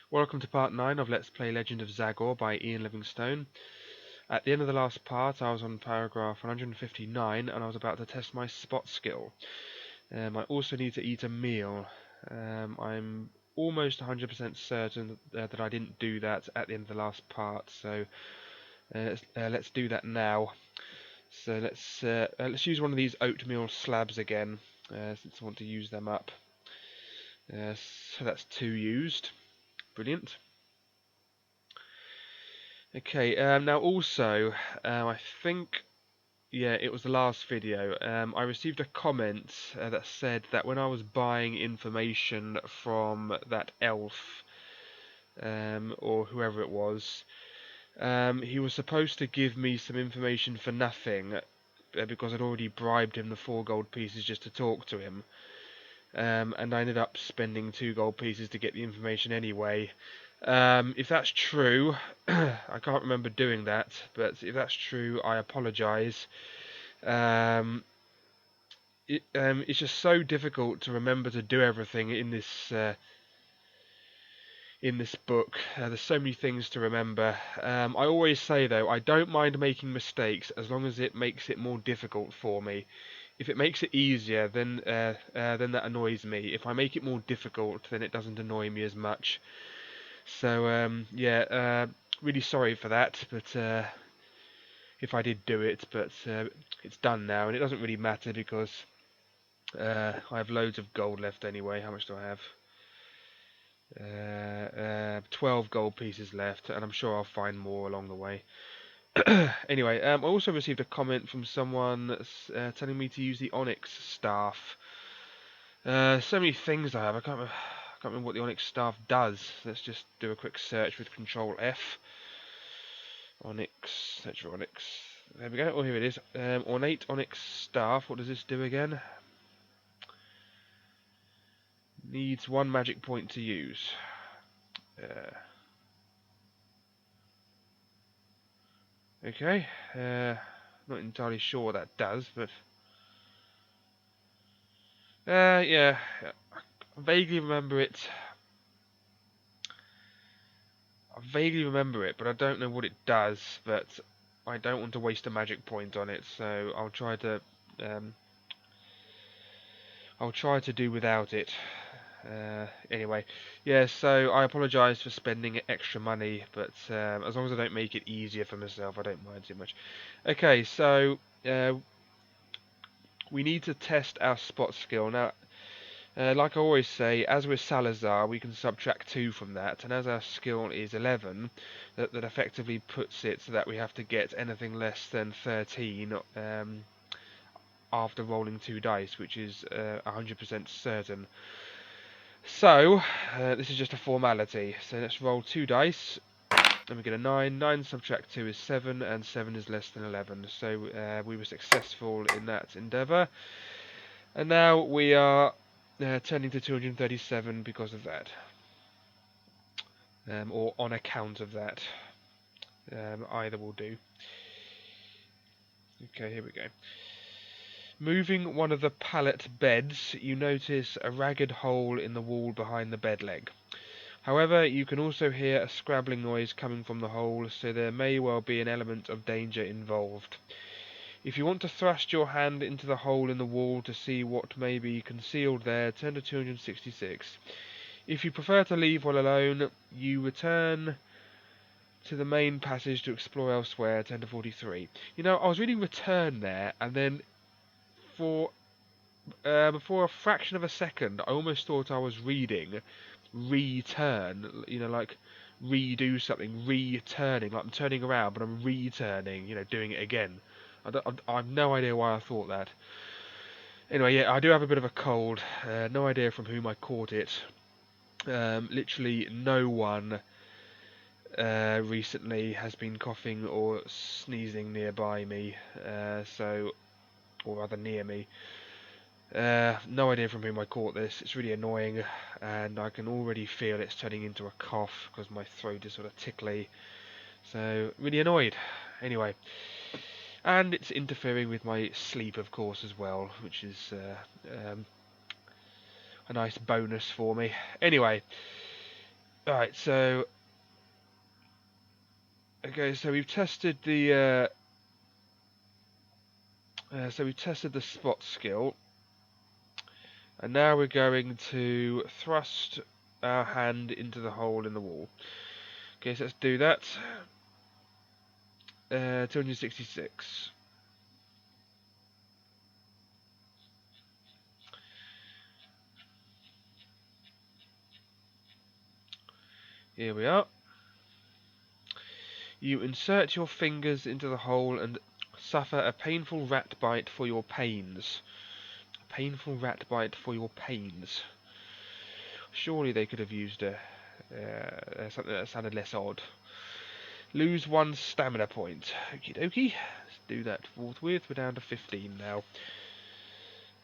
Welcome to part 9 of Let's Play Legend of Zagor by Ian Livingstone. At the end of the last part, I was on paragraph 159 and I was about to test my spot skill. I also need to eat a meal. I'm almost 100% certain that I didn't do that at the end of the last part, so let's do that now. So let's use one of these oatmeal slabs again, since I want to use them up. So that's 2 used. Brilliant. Okay, now also, I think, yeah, it was the last video, I received a comment that said that when I was buying information from that elf, or whoever it was, he was supposed to give me some information for nothing, because I'd already bribed him the 4 gold pieces just to talk to him. And I ended up spending 2 gold pieces to get the information anyway. If that's true, I can't remember doing that, but if that's true, I apologise. It's just so difficult to remember to do everything in this book. There's so many things to remember. I always say though, I don't mind making mistakes as long as it makes it more difficult for me. If it makes it easier, then that annoys me. If I make it more difficult, then it doesn't annoy me as much. So yeah, really sorry for that, but if I did do it, but it's done now, and it doesn't really matter because I have loads of gold left anyway. How much do I have? 12 gold pieces left, and I'm sure I'll find more along the way. Anyway, I also received a comment from someone telling me to use the onyx staff. So many things I have. I can't remember what the onyx staff does. Let's just do a quick search with Control F. Onyx, search for onyx. There we go. Oh, here it is. Ornate onyx staff. What does this do again? Needs 1 magic point to use. Okay. Not entirely sure what that does, but yeah, I vaguely remember it. But I don't know what it does. But I don't want to waste a magic point on it, so um, I'll try to do without it. Anyway, yeah, so I apologise for spending extra money, but as long as I don't make it easier for myself, I don't mind too much. Okay, so we need to test our spot skill. Now, like I always say, as with Salazar, we can subtract 2 from that, and as our skill is 11, that effectively puts it so that we have to get anything less than 13 after rolling 2 dice, which is 100% certain. So, this is just a formality. So let's roll 2 dice. And we get a 9. 9 subtract 2 is 7, and 7 is less than 11. So we were successful in that endeavour. And now we are turning to 237 because of that. Or on account of that. Either will do. Okay, here we go. Moving one of the pallet beds, you notice a ragged hole in the wall behind the bed leg. However, you can also hear a scrabbling noise coming from the hole, so there may well be an element of danger involved. If you want to thrust your hand into the hole in the wall to see what may be concealed there, turn to 266. If you prefer to leave while alone, you return to the main passage to explore elsewhere, turn to 43. You know, I was reading return there, and then for a fraction of a second, I almost thought I was reading return, you know, like redo something, returning, like I'm turning around, but I'm returning, you know, doing it again. I have no idea why I thought that. Anyway, yeah, I do have a bit of a cold. No idea from whom I caught it. Literally no one recently has been coughing or sneezing nearby me, or rather near me. No idea from whom I caught this. It's really annoying, and I can already feel it's turning into a cough because my throat is sort of tickly. So, really annoyed. Anyway, and it's interfering with my sleep, of course, as well, which is a nice bonus for me. Anyway, Alright, so... Okay, so we've tested the... we've tested the spot skill. And now we're going to thrust our hand into the hole in the wall. Okay, so let's do that. 266. Here we are. You insert your fingers into the hole and suffer a painful rat bite for your pains. A painful rat bite for your pains. Surely they could have used something that sounded less odd. Lose 1 stamina point. Okie dokie. Let's do that forthwith. We're down to 15 now.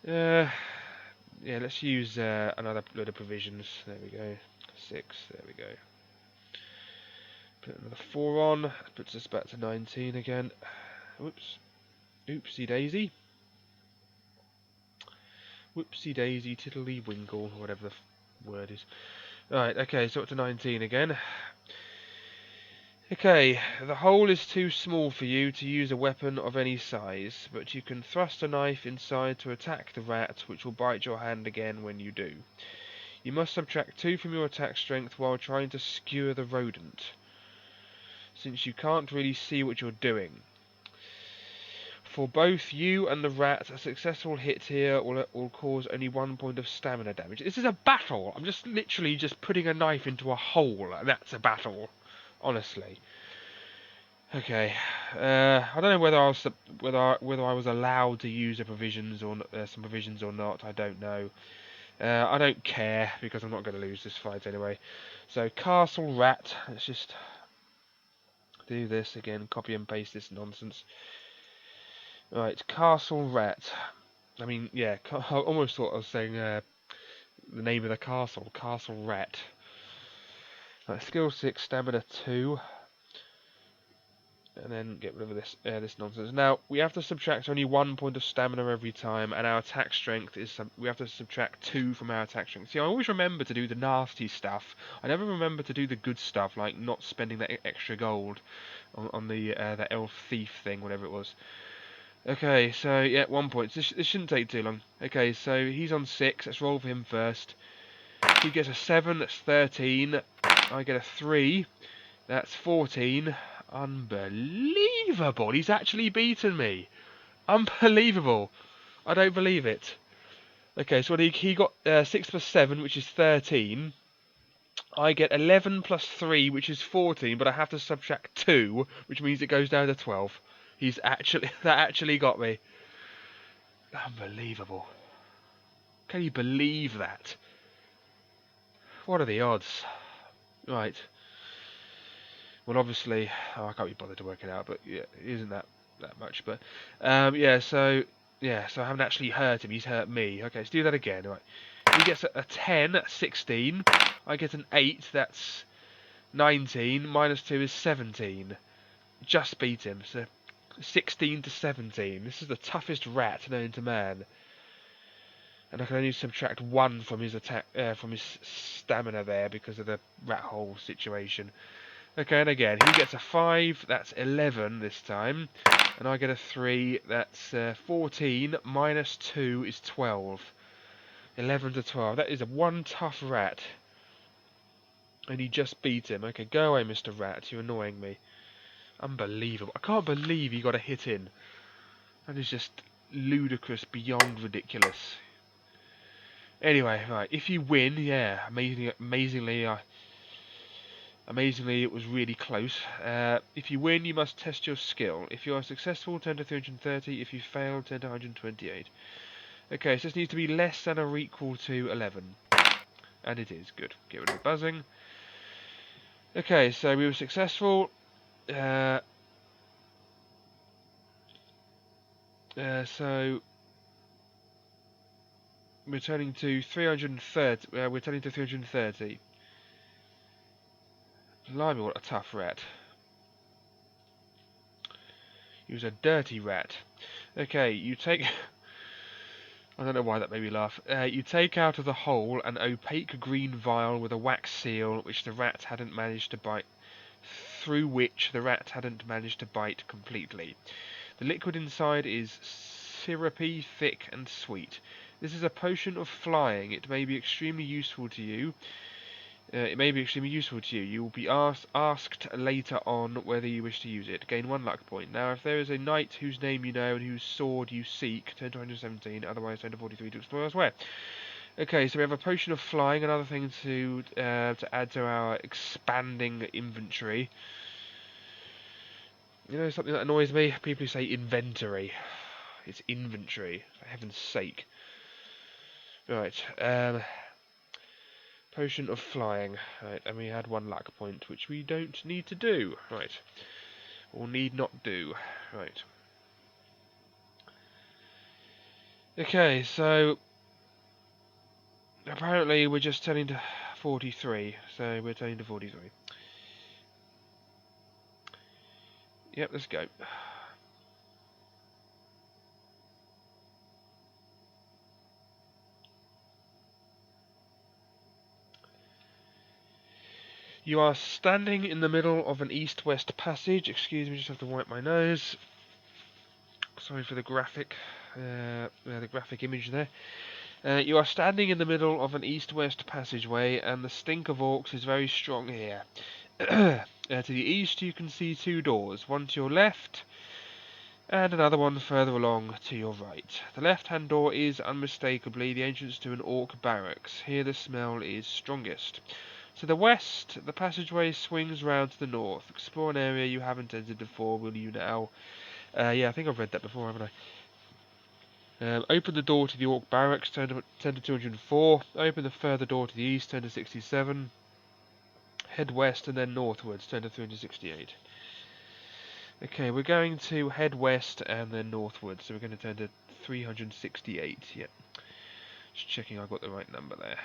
Yeah, let's use another load of provisions. There we go. 6. There we go. Put another 4 on. That puts us back to 19 again. Whoops. Oopsie daisy. Whoopsie daisy tiddly winkle, or whatever the word is. Right, okay, so up to 19 again. Okay, the hole is too small for you to use a weapon of any size, but you can thrust a knife inside to attack the rat, which will bite your hand again when you do. You must subtract 2 from your attack strength while trying to skewer the rodent, since you can't really see what you're doing. For both you and the rat, a successful hit here will cause only 1 point of stamina damage. This is a battle! I'm just literally just putting a knife into a hole, and that's a battle. Honestly. Okay. I don't know whether I was allowed to use the provisions or some provisions or not. I don't know. I don't care because I'm not going to lose this fight anyway. So castle rat. Let's just do this again. Copy and paste this nonsense. Right, castle rat. I mean, yeah. I almost thought I was saying the name of the castle. Castle rat. Right, skill 6, stamina 2. And then get rid of this nonsense. Now we have to subtract only 1 point of stamina every time, and our attack strength is we have to subtract 2 from our attack strength. See, I always remember to do the nasty stuff. I never remember to do the good stuff, like not spending that extra gold on the elf thief thing, whatever it was. Okay, so yeah, 1 point. This shouldn't take too long. Okay, so he's on 6. Let's roll for him first. He gets a 7. That's 13. I get a 3. That's 14. Unbelievable! He's actually beaten me. Unbelievable. I don't believe it. Okay, so he got 6 plus 7, which is 13. I get 11 plus 3, which is 14, but I have to subtract 2, which means it goes down to 12. That actually got me. Unbelievable. Can you believe that? What are the odds? Right. Well, obviously, I can't be bothered to work it out, but yeah, it isn't that much. But yeah, so I haven't actually hurt him. He's hurt me. Okay, let's do that again. Right. He gets a 10, that's 16. I get an 8, that's 19. Minus 2 is 17. Just beat him. So 16 to 17. This is the toughest rat known to man. And I can only subtract 1 from his attack, from his stamina there because of the rat hole situation. Okay, and again, he gets a 5, that's 11 this time. And I get a 3, that's 14, minus 2 is 12. 11 to 12, that is a one tough rat. And he just beat him. Okay, go away, Mr. Rat, you're annoying me. Unbelievable. I can't believe he got a hit in. That is just ludicrous, beyond ridiculous. Anyway, right, if you win, yeah, amazingly, it was really close. If you win, you must test your skill. If you are successful, turn to 330. If you fail, turn to 128. Okay, so this needs to be less than or equal to 11. And it is. Good. Get rid of the buzzing. Okay, so we were successful. So we're turning to 330. We're turning to 330. Blimey, what a tough rat. He was a dirty rat. Okay, you take I don't know why that made me laugh. You take out of the hole an opaque green vial with a wax seal, which the rat hadn't managed to bite, through which the rat hadn't managed to bite completely. The liquid inside is syrupy, thick, and sweet. This is a potion of flying. It may be extremely useful to you. You will be asked later on whether you wish to use it. Gain 1 luck point. Now, if there is a knight whose name you know and whose sword you seek, turn to 117. Otherwise, turn to 43 to explore elsewhere. Okay, so we have a potion of flying. Another thing to add to our expanding inventory. You know something that annoys me? People who say inventory. It's inventory, for heaven's sake. Right, potion of flying. Right, and we had 1 luck point, which we don't need to do. Right, or need not do. Right. Okay, so apparently we're just turning to 43. So we're turning to 43. Yep, let's go. You are standing in the middle of an east-west passage. Excuse me, just have to wipe my nose. Sorry for the graphic image there. You are standing in the middle of an east-west passageway, and the stink of orcs is very strong here. To the east you can see 2 doors, one to your left, and another one further along to your right. The left-hand door is unmistakably the entrance to an orc barracks. Here the smell is strongest. To the west, the passageway swings round to the north. Explore an area you haven't entered before, will you now? Yeah, I think I've read that before, haven't I? Open the door to the orc barracks, turn to 204. Open the further door to the east, turn to 67. Head west and then northwards, turn to 368. Okay, we're going to head west and then northwards, so we're going to turn to 368. Yep. Just checking I've got the right number there.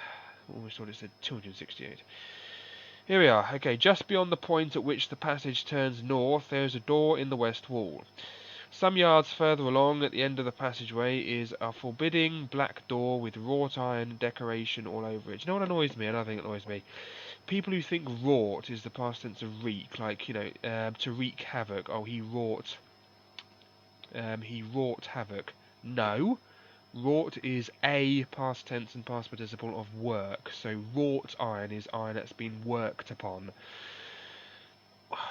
Almost thought it said 268. Here we are. Okay, just beyond the point at which the passage turns north, there is a door in the west wall. Some yards further along, at the end of the passageway, is a forbidding black door with wrought iron decoration all over it. You know what annoys me? Another thing that annoys me? People who think wrought is the past tense of wreak, like, you know, to wreak havoc. Oh, he wrought havoc. No. Wrought is a past tense and past participle of work. So wrought iron is iron that's been worked upon.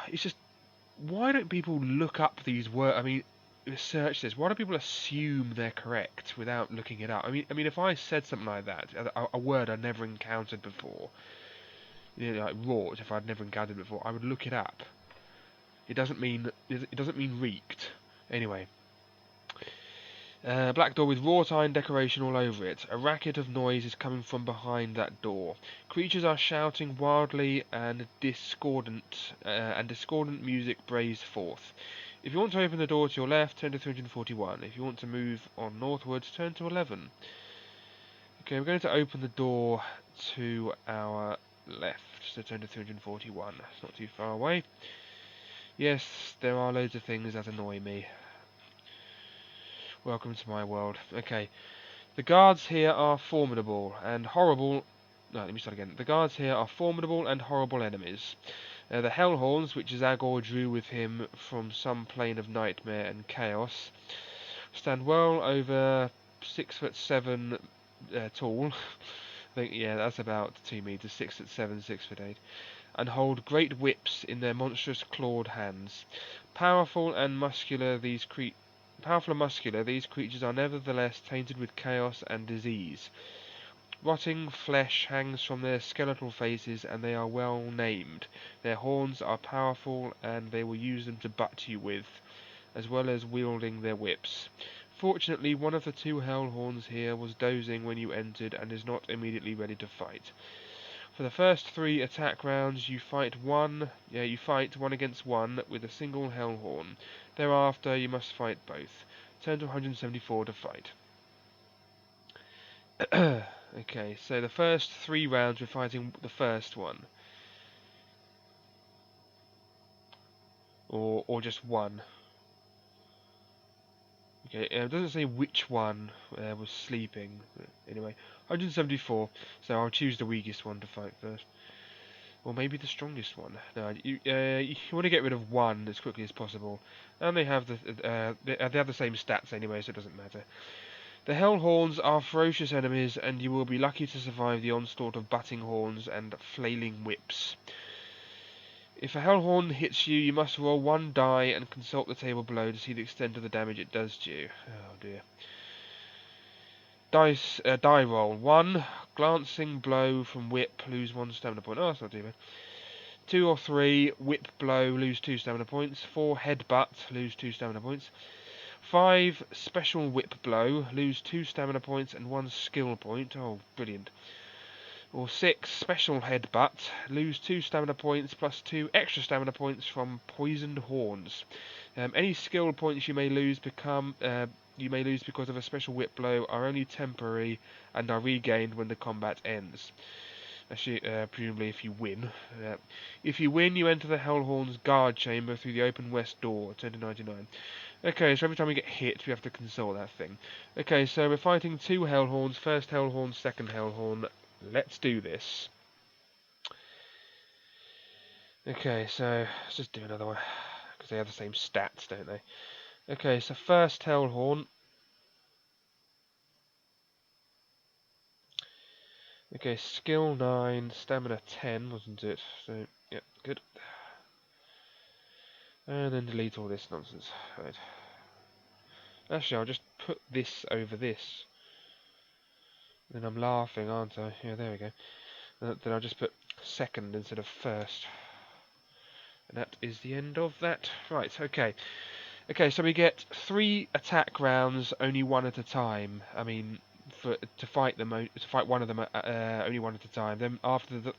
It's just, why don't people look up these words? I mean, search this. Why do people assume they're correct without looking it up? I mean, if I said something like that, a word I'd never encountered before, you know, like wrought, if I'd never encountered it before, I would look it up. It doesn't mean wreaked. Anyway. Black door with wrought iron decoration all over it. A racket of noise is coming from behind that door. Creatures are shouting wildly and discordant music brays forth. If you want to open the door to your left, turn to 341. If you want to move on northwards, turn to 11. Okay, we're going to open the door to our left, so turn to 341. It's not too far away. Yes, there are loads of things that annoy me. Welcome to my world. Okay. The guards here are formidable and horrible... No, let me start again. The guards here are formidable and horrible enemies. The Hellhorns, which Zagor drew with him from some plane of nightmare and chaos, stand well over 6'7" tall. I think, yeah, that's about 2 meters, 6'7", 6'8", and hold great whips in their monstrous clawed hands. Powerful and muscular, these creatures are nevertheless tainted with chaos and disease. Rotting flesh hangs from their skeletal faces, and they are well named. Their horns are powerful, and they will use them to butt you with, as well as wielding their whips. Fortunately, one of the 2 Hellhorns here was dozing when you entered, and is not immediately ready to fight. For the first 3 attack rounds, you fight one against one with a single Hellhorn. Thereafter, you must fight both. Turn to 174 to fight. Okay, so the first 3 rounds we're fighting the first one. Or just one. Okay, it doesn't say which one was sleeping. Anyway, 174. So I'll choose the weakest one to fight first. Or maybe the strongest one. No, you want to get rid of one as quickly as possible. And they have they have the same stats anyway, so it doesn't matter. The Hellhorns are ferocious enemies, and you will be lucky to survive the onslaught of butting horns and flailing whips. If a Hellhorn hits you, you must roll one die and consult the table below to see the extent of the damage it does to you. Oh dear. Die roll. 1. Glancing blow from whip, lose 1 stamina point. Oh, that's not too bad. 2 or 3. Whip blow, lose 2 stamina points. 4. Headbutt, lose 2 stamina points. 5. Special whip blow, lose 2 stamina points and 1 skill point. Oh, brilliant. Or 6. Special headbutt, lose 2 stamina points plus 2 extra stamina points from poisoned horns. Any skill points you may lose because of a special whip blow are only temporary and are regained when the combat ends. Actually, presumably if you win. If you win, you enter the Hellhorn's guard chamber through the open west door, 10 to 99. Okay, so every time we get hit, we have to console that thing. Okay, so we're fighting 2 Hellhorns, first Hellhorn, second Hellhorn. Let's do this. Okay, so let's just do another one, because they have the same stats, don't they? Okay, so first Hellhorn. Okay, skill 9, stamina 10, wasn't it? So, yeah, good. And then delete all this nonsense. Right. Actually, I'll just put this over this. Then I'm laughing, aren't I? Yeah, there we go. Then I'll just put second instead of first. And that is the end of that. Right, okay. Okay, so we get 3 attack rounds, only 1 at a time. I mean, to fight one of them only 1 at a time. Then after the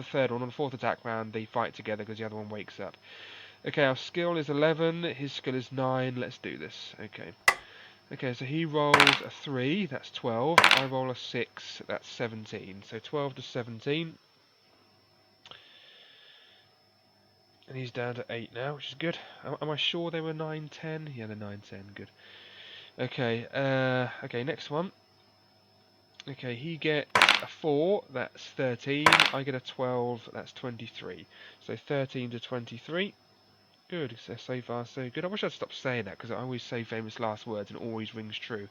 third one, on the 4th attack round, they fight together because the other one wakes up. Okay, our skill is 11, his skill is 9. Let's do this. Okay. Okay, so he rolls a 3, that's 12. I roll a 6, that's 17. So 12 to 17. And he's down to 8 now, which is good. Am I sure they were 9, 10? Yeah, they're 9, 10, good. Okay, okay, next one. Okay, he gets a 4, that's 13. I get a 12, that's 23. So 13 to 23. Good, so far so good. I wish I'd stop saying that, because I always say famous last words and it always rings true.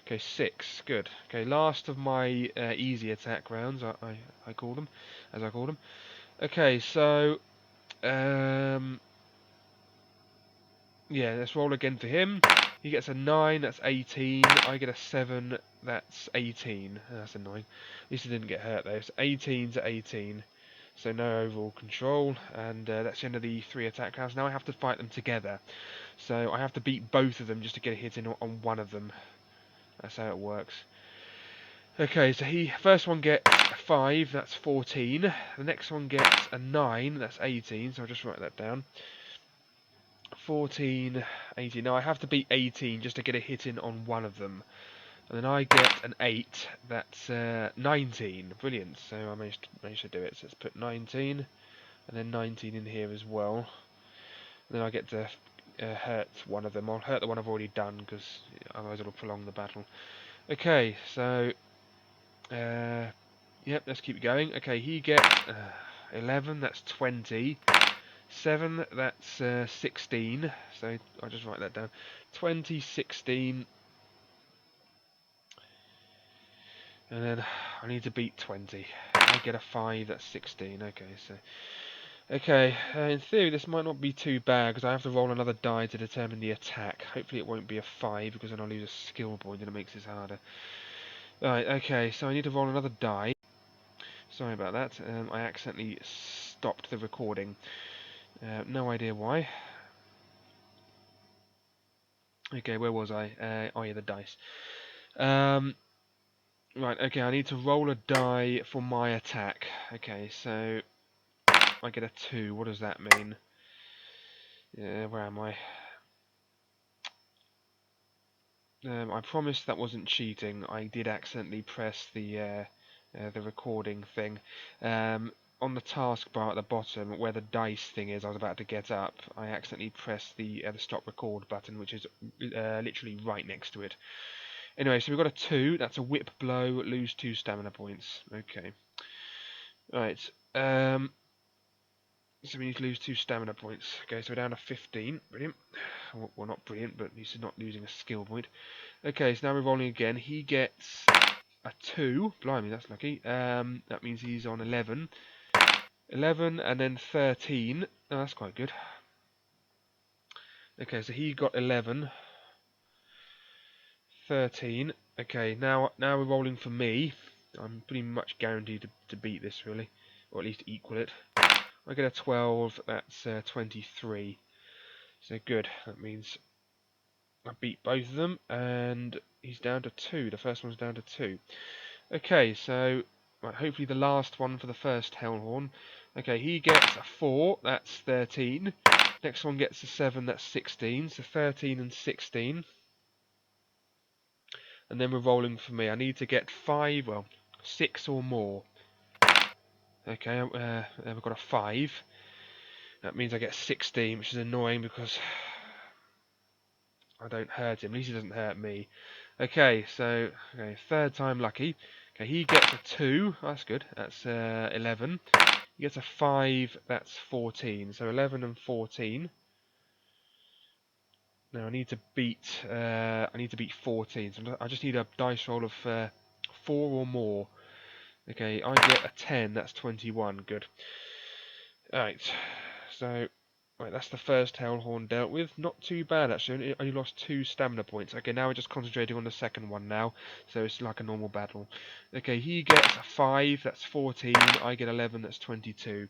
Okay, 6, good. Okay, last of my easy attack rounds, I call them, as I call them. Okay, so, yeah, let's roll again for him. He gets a 9, that's 18. I get a 7, that's 18. That's annoying. At least he didn't get hurt though. It's 18 to 18. So no overall control, and that's the end of the 3 attack rounds. Now I have to fight them together. So I have to beat both of them just to get a hit in on one of them. That's how it works. Okay, so first one gets a 5, that's 14. The next one gets a 9, that's 18. So I'll just write that down. 14, 18. Now I have to beat 18 just to get a hit in on one of them. And then I get an 8, that's 19. Brilliant, so I managed to do it. So let's put 19, and then 19 in here as well. And then I get to hurt one of them. I'll hurt the one I've already done, because otherwise it'll prolong the battle. Okay, so, yep, let's keep going. Okay, he gets 11, that's 20. 7, that's 16, so I'll just write that down. 20, 16, and then I need to beat 20. I get a 5, that's 16, okay, so... Okay, in theory this might not be too bad, because I have to roll another die to determine the attack. Hopefully it won't be a 5, because then I'll lose a skill point and it makes this harder. Right, okay, so I need to roll another die. Sorry about that, I accidentally stopped the recording. No idea why. Okay, where was I? Oh yeah, the dice. Right, okay, I need to roll a die for my attack. Okay, so I get a 2. What does that mean? Where am I? I promised that wasn't cheating. I did accidentally press the recording thing. on the taskbar at the bottom where the dice thing is, I was about to get up, I accidentally pressed the stop record button, which is literally right next to it. Anyway, so we've got a 2. That's a whip blow. Lose 2 stamina points. Okay. Right. So we need to lose 2 stamina points. Okay, so we're down to 15. Brilliant. Well, not brilliant, but at least he's not losing a skill point. Okay, so now we're rolling again. He gets a 2. Blimey, that's lucky. That means he's on 11. 11 and then 13. Oh, that's quite good. Okay, so he got 11. 13. Okay, now we're rolling for me. I'm pretty much guaranteed to beat this, really. Or at least equal it. I get a 12, that's 23. So good, that means I beat both of them, and he's down to 2. The first one's down to 2. Okay, so right, hopefully the last one for the first Hellhorn. Okay, he gets a 4, that's 13. Next one gets a 7, that's 16. So 13 and 16. And then we're rolling for me. I need to get 5, well, 6 or more. Okay, then we've got a 5. That means I get 16, which is annoying because I don't hurt him. At least he doesn't hurt me. Okay, so third time lucky. Okay, he gets a 2. That's good. That's 11. He gets a 5. That's 14. So 11 and 14. Now I need to beat 14. So I just need a dice roll of 4 or more. Okay, I get a 10. That's 21. Good. Alright, so right, that's the first Hellhorn dealt with. Not too bad actually. Only lost 2 stamina points. Okay, now we're just concentrating on the second one now. So it's like a normal battle. Okay, he gets a 5. That's 14. I get 11. That's 22.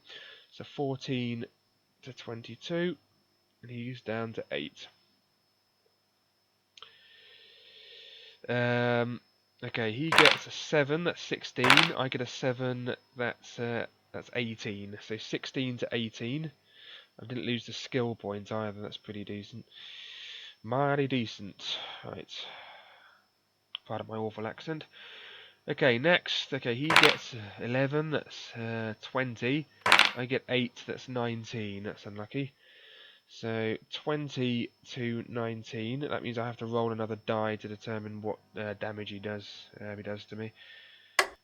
So 14 to 22, and he's down to 8. Okay, he gets a 7. That's 16. I get a 7. That's 18. So 16 to 18. I didn't lose the skill point either. That's pretty decent. Mighty decent. Right. Pardon my awful accent. Okay, next. Okay, he gets 11. That's 20. I get 8. That's 19. That's unlucky. So 20 to 19. That means I have to roll another die to determine what damage he does to me.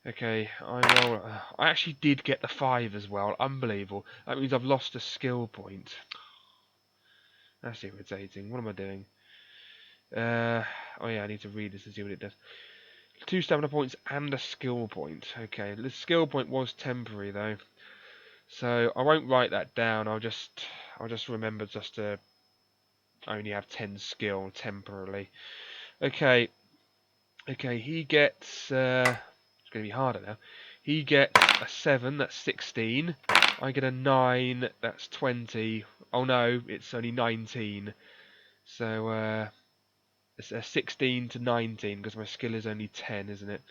Okay, I roll. I actually did get the 5 as well. Unbelievable. That means I've lost a skill point. That's irritating. What am I doing? Oh yeah, I need to read this and see what it does. 2 stamina points and a skill point. Okay, the skill point was temporary though, so I won't write that down. I'll just remember just to only have 10 skill temporarily. Okay, he gets. It's going to be harder now. He gets a 7. That's 16. I get a 9. That's 20. Oh no, it's only 19. So it's a 16 to 19 because my skill is only 10, isn't it?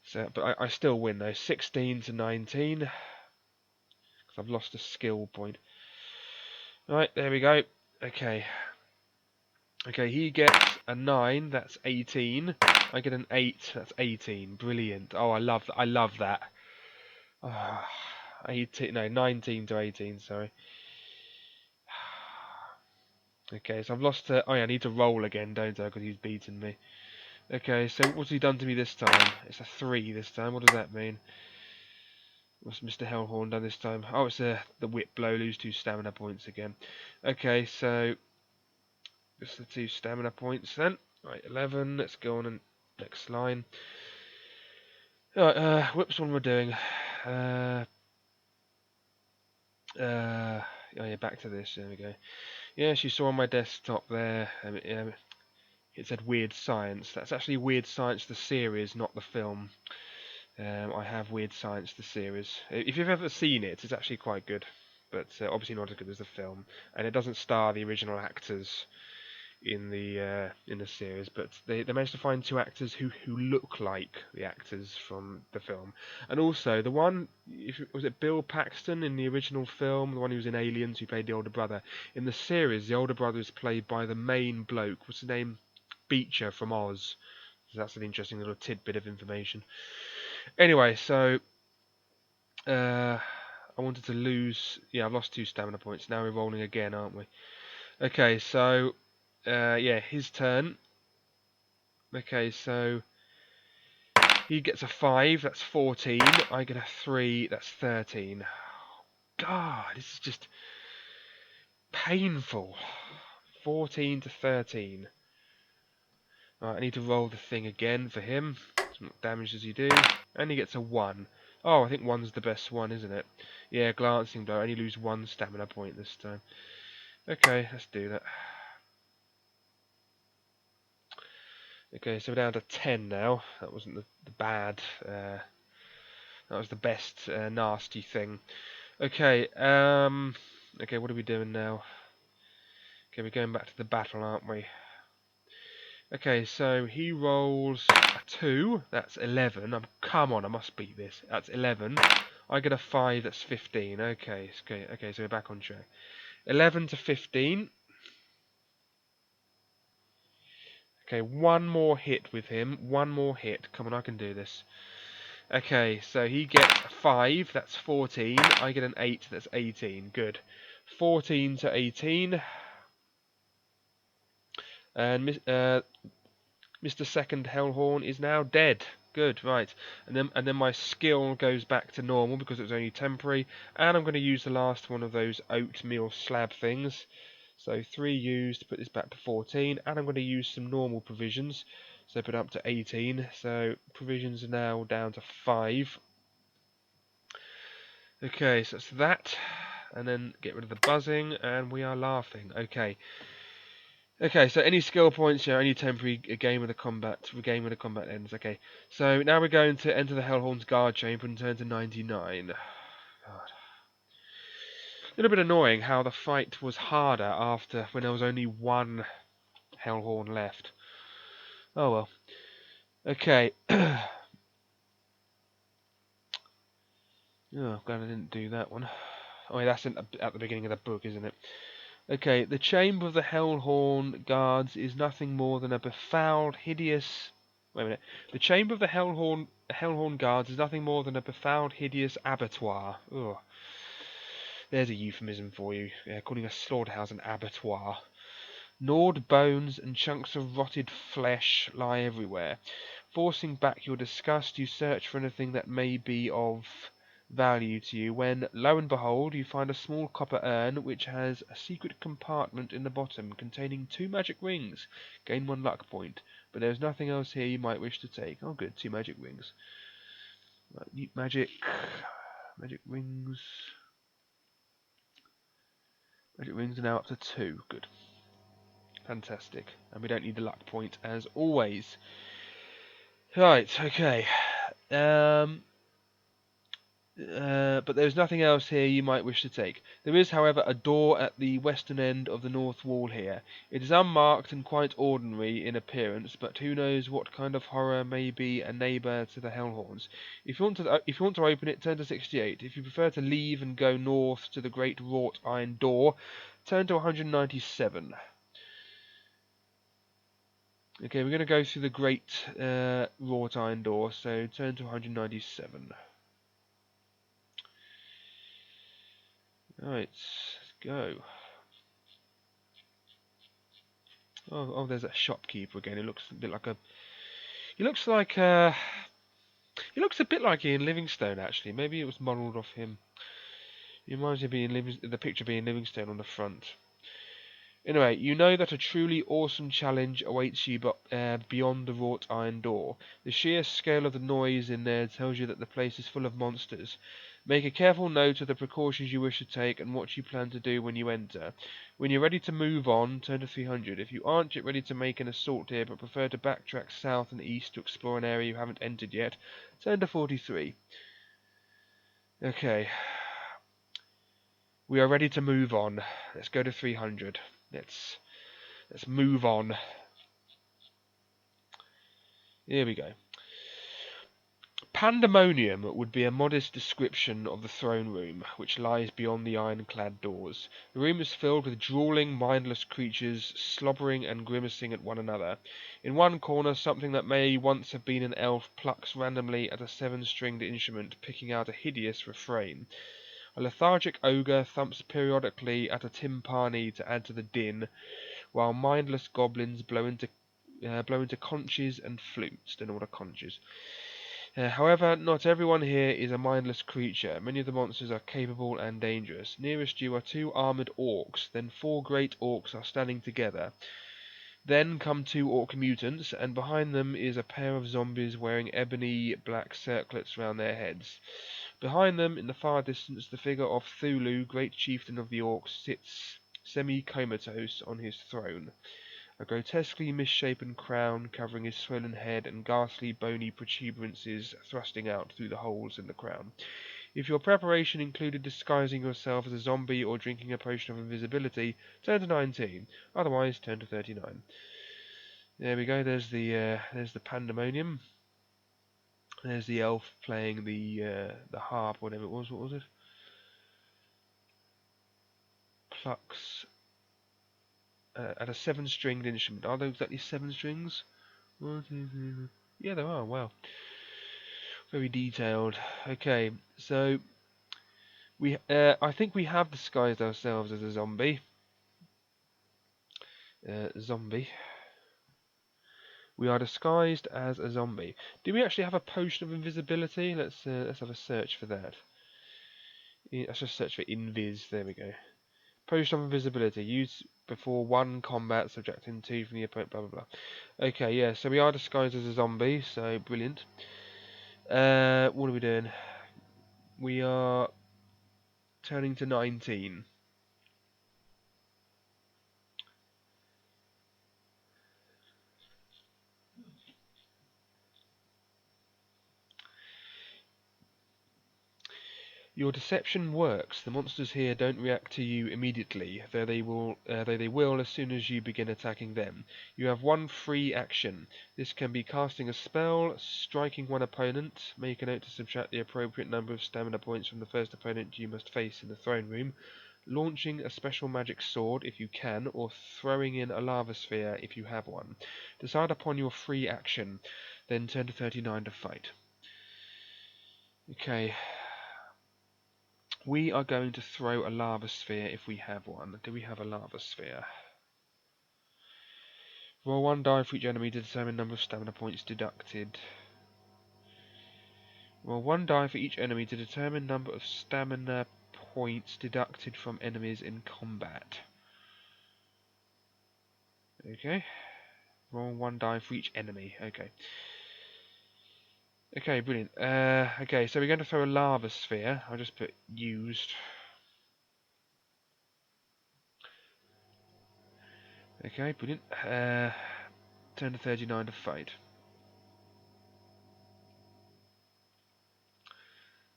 So, but I still win though. 16 to 19 because I've lost a skill point. Right, there we go. Okay. Okay, he gets a 9. That's 18. I get an 8. That's 18. Brilliant. Oh, I love that. I love that. 18. No, 19 to 18. Sorry. Okay, so I've lost to. Oh yeah, I need to roll again, don't I? Because he's beaten me. Okay, so what's he done to me this time? It's a 3 this time. What does that mean? What's Mr. Hellhorn done this time? Oh, it's the whip blow. Lose 2 stamina points again. Okay, so just the 2 stamina points then. Right, 11. Let's go on and next line. Right, whoops, what am I doing? Oh yeah, back to this. There we go. Yes, you saw on my desktop there. It said Weird Science. That's actually Weird Science the series, not the film. I have Weird Science the series. If you've ever seen it, it's actually quite good, but obviously not as good as the film. And it doesn't star the original actors in the series, but they managed to find 2 actors who look like the actors from the film. And also the one, was it Bill Paxton in the original film, the one who was in Aliens, who played the older brother. In the series, the older brother is played by the main bloke. What's his name? Beecher from Oz. So that's an interesting little tidbit of information. Anyway, so I wanted to lose. Yeah, I've lost 2 stamina points. Now we're rolling again, aren't we? Okay, so yeah, his turn. Okay, so he gets a 5. That's 14. I get a 3. That's 13. God, this is just painful. 14 to 13. Right, I need to roll the thing again for him. What damage does he do? And he gets a 1. Oh, I think 1's the best one, isn't it? Yeah, glancing blow. I only lose 1 stamina point this time. Okay, let's do that. Okay, so we're down to 10 now. That wasn't the bad. That was the best nasty thing. Okay, okay, what are we doing now? Okay, we're going back to the battle, aren't we? Okay, so he rolls a 2. That's 11. Come on, I must beat this. That's 11. I get a 5. That's 15. Okay, okay, so we're back on track. 11 to 15. Okay, one more hit with him. One more hit. Come on, I can do this. Okay, so he gets a 5. That's 14. I get an 8. That's 18. Good. 14 to 18. And Mr. Second Hellhorn is now dead. Good, right. And then my skill goes back to normal because it was only temporary. And I'm going to use the last one of those oatmeal slab things. So 3 used to put this back to 14. And I'm going to use some normal provisions. So put it up to 18. So provisions are now down to 5. Okay, so that's that. And then get rid of the buzzing. And we are laughing. Okay. Okay, so any skill points, yeah, only temporary game of the combat ends. Okay, so now we're going to enter the Hellhorn's guard chamber and turn to 99. God. A little bit annoying how the fight was harder after when there was only 1 Hellhorn left. Oh well. Okay. Oh, glad I didn't do that one. Oh, yeah, that's at the beginning of the book, isn't it? Okay, the chamber of the Hellhorn guards is nothing more than a befouled, hideous... Wait a minute. The chamber of the Hellhorn guards is nothing more than a befouled, hideous abattoir. Ugh. There's a euphemism for you. Calling a slaughterhouse an abattoir. Gnawed bones and chunks of rotted flesh lie everywhere. Forcing back your disgust, you search for anything that may be of value to you when, lo and behold, you find a small copper urn which has a secret compartment in the bottom containing 2 magic rings. Gain 1 luck point, but there is nothing else here you might wish to take. Oh good, 2 magic rings. Right, magic rings. Magic rings are now up to 2. Good. Fantastic. And we don't need the luck point as always. Right, okay. But there's nothing else here you might wish to take. There is, however, a door at the western end of the north wall here. It is unmarked and quite ordinary in appearance, but who knows what kind of horror may be a neighbour to the Hellhorns. If you want to open it, turn to 68. If you prefer to leave and go north to the great wrought iron door, turn to 197. Okay, we're going to go through the great wrought iron door, so turn to 197. Right, let's go. Oh, there's that shopkeeper again. It looks a bit like a. He looks like He looks a bit like Ian Livingstone, actually. Maybe it was modelled off him. He reminds me of the picture being Livingstone on the front. Anyway, you know that a truly awesome challenge awaits you beyond the wrought iron door. The sheer scale of the noise in there tells you that the place is full of monsters. Make a careful note of the precautions you wish to take and what you plan to do when you enter. When you're ready to move on, turn to 300. If you aren't yet ready to make an assault here but prefer to backtrack south and east to explore an area you haven't entered yet, turn to 43. Okay. We are ready to move on. Let's go to 300. Let's move on. Here we go. Pandemonium would be a modest description of the throne room, which lies beyond the ironclad doors. The room is filled with drooling, mindless creatures, slobbering and grimacing at one another. In one corner, something that may once have been an elf plucks randomly at a seven-stringed instrument, picking out a hideous refrain. A lethargic ogre thumps periodically at a timpani to add to the din, while mindless goblins blow into conches and flutes. Don't know what a conch is. However, not everyone here is a mindless creature. Many of the monsters are capable and dangerous. Nearest you are two armoured orcs, then four great orcs are standing together. Then come two orc mutants, and behind them is a pair of zombies wearing ebony black circlets round their heads. Behind them, in the far distance, the figure of Thulu, great chieftain of the orcs, sits semi-comatose on his throne, a grotesquely misshapen crown covering his swollen head and ghastly bony protuberances thrusting out through the holes in the crown. If your preparation included disguising yourself as a zombie or drinking a potion of invisibility, turn to 19. Otherwise, turn to 39. There we go. There's the pandemonium. There's the elf playing the harp, whatever it was. What was it? Plucks at a seven-stringed instrument. Are there exactly seven strings? 1, 2, 3, 4. Yeah, there are. Wow, very detailed. Okay, so I think we have disguised ourselves as a zombie. Zombie. We are disguised as a zombie. Do we actually have a potion of invisibility? Let's have a search for that. Let's just search for invis. There we go. Potion of invisibility used before one combat, subtracting 2 from the opponent. Blah blah blah. Okay, yeah. So we are disguised as a zombie. So brilliant. What are we doing? We are turning to 19. Your deception works. The monsters here don't react to you immediately, though they will as soon as you begin attacking them. You have one free action. This can be casting a spell, striking one opponent, make a note to subtract the appropriate number of stamina points from the first opponent you must face in the throne room, launching a special magic sword if you can, or throwing in a lava sphere if you have one. Decide upon your free action, then turn to 39 to fight. Okay. We are going to throw a lava sphere if we have one. Do we have a lava sphere? Roll one die for each enemy to determine number of stamina points deducted. Roll one die for each enemy to determine number of stamina points deducted from enemies in combat. Okay. Roll one die for each enemy. Okay. Okay, brilliant. Okay, so we're going to throw a lava sphere. I'll just put used. Okay, brilliant. Turn to 39 to fight.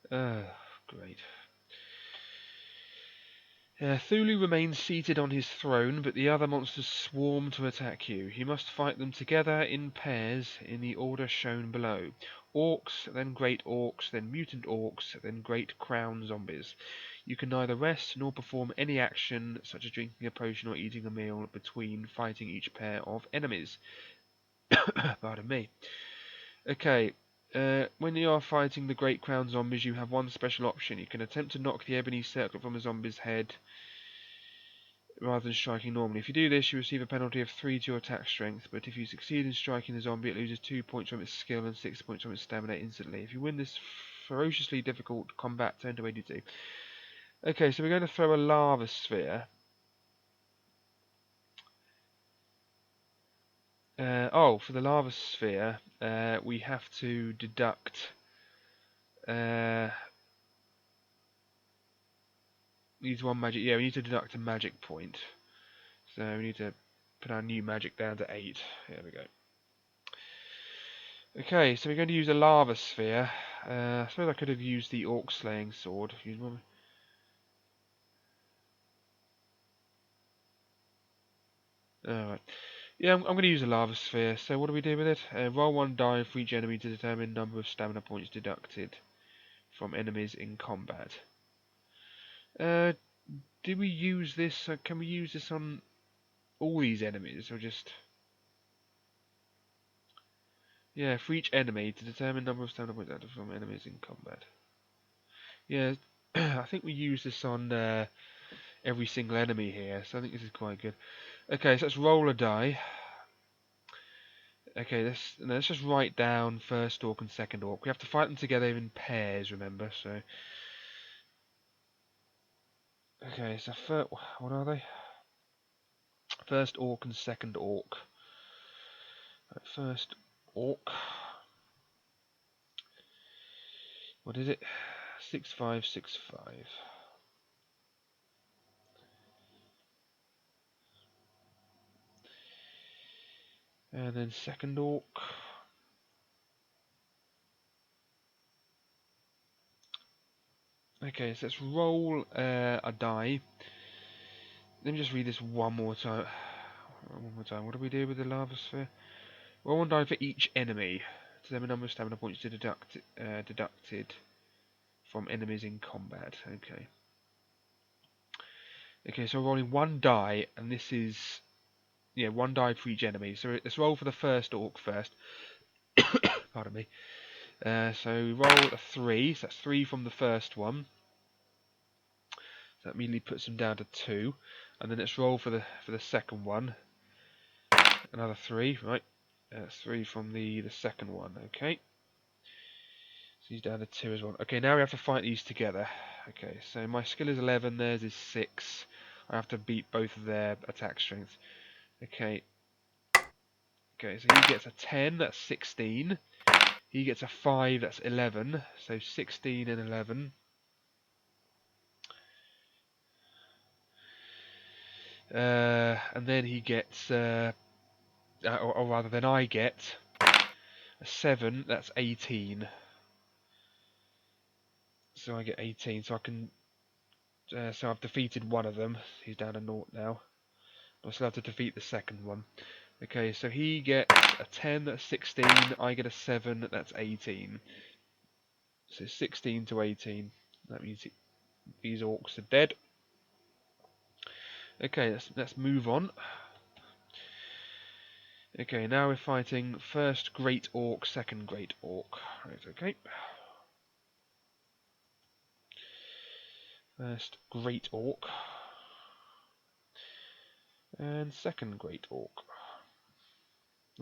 Great. Thulu remains seated on his throne, but the other monsters swarm to attack you. You must fight them together in pairs in the order shown below. Orcs, then great orcs, then mutant orcs, then great crown zombies. You can neither rest nor perform any action, such as drinking a potion or eating a meal, between fighting each pair of enemies. Pardon me. Okay, when you are fighting the great crown zombies, you have one special option. You can attempt to knock the ebony circlet from a zombie's head rather than striking normally. If you do this, you receive a penalty of 3 to your attack strength, but if you succeed in striking the zombie, it loses 2 points from its skill and 6 points from its stamina instantly. If you win this ferociously difficult combat, turn to 82. Okay, so we're going to throw a lava sphere. For the lava sphere, we have to deduct... needs one magic... Yeah, we need to deduct a magic point. So we need to put our new magic down to 8. There we go. Okay, so we're going to use a lava sphere. I suppose I could have used the orc slaying sword. Alright. Yeah, I'm going to use a lava sphere. So what do we do with it? Roll one die for each enemy to determine number of stamina points deducted from enemies in combat. Do we use this? Can we use this on all these enemies, or just? Yeah, for each enemy to determine number of stamina points deducted from enemies in combat. Yeah, I think we use this on every single enemy here, so I think this is quite good. Okay, so let's roll a die. Okay, let's just write down first orc and second orc. We have to fight them together in pairs, remember? So, okay, so what are they? First orc and second orc. Right, first orc. What is it? 6565. And then second orc. Okay, so let's roll a die. Let me just read this one more time. One more time. What do we do with the lava sphere? Roll one die for each enemy. Determine number of stamina points to deducted from enemies in combat. Okay. Okay, so we're rolling one die, and this is one die for each enemy. So let's roll for the first orc first. Pardon me. So we roll a 3, so that's 3 from the first one. So that immediately puts them down to 2. And then let's roll for the second one. Another 3, right? That's 3 from the second one, okay. So he's down to 2 as well. Okay, now we have to fight these together. Okay, so my skill is 11, theirs is 6. I have to beat both of their attack strengths. Okay. Okay, so he gets a 10, that's 16. He gets a 5, that's 11. So 16 and 11. And then he gets, or rather than I get, a 7, that's 18. So I get 18, so I can, so I've defeated one of them. He's down to 0 now. I still have to defeat the second one. Okay, so he gets a 10, that's 16. I get a 7, that's 18. So 16 to 18. That means these orcs are dead. Okay, let's move on. Okay, now we're fighting first Great Orc, second Great Orc. Right, okay. First Great Orc. And second Great Orc.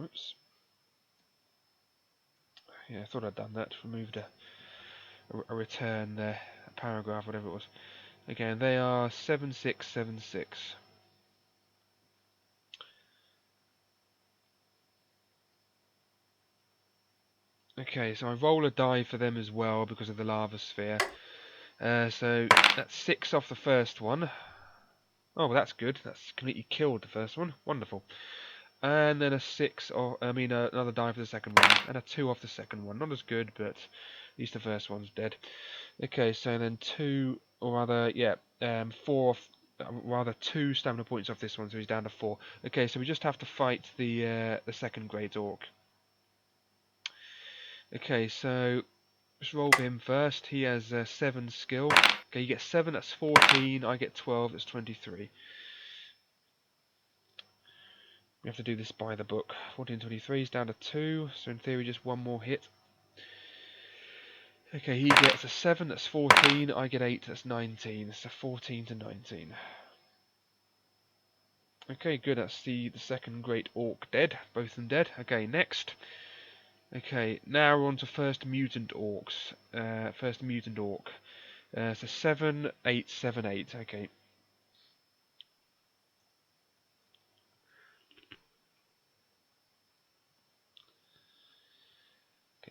Oops. Yeah, I thought I'd done that. Removed a return there, a paragraph, whatever it was. Again, they are 7676. Okay, so I roll a die for them as well because of the lava sphere. So that's 6 off the first one. Oh, well, that's good. That's completely killed the first one. Wonderful. And then a 6, or another die for the second one, and a 2 off the second one. Not as good, but at least the first one's dead. Okay, so then 2, or rather, 4 off, rather 2 stamina points off this one, so he's down to 4. Okay, so we just have to fight the second Great Orc. Okay, so let's roll him first. He has 7 skill. Okay, you get 7, that's 14. I get 12, that's 23. We have to do this by the book. 14, 23 is down to 2, so in theory just one more hit. Okay, he gets a 7, that's 14. I get 8, that's 19. So 14 to 19. Okay, good. That's the second Great Orc dead. Both of them dead. Okay, next. Okay, now we're on to first mutant orcs. First mutant orc. So 7, 8, 7, 8. Okay. Okay,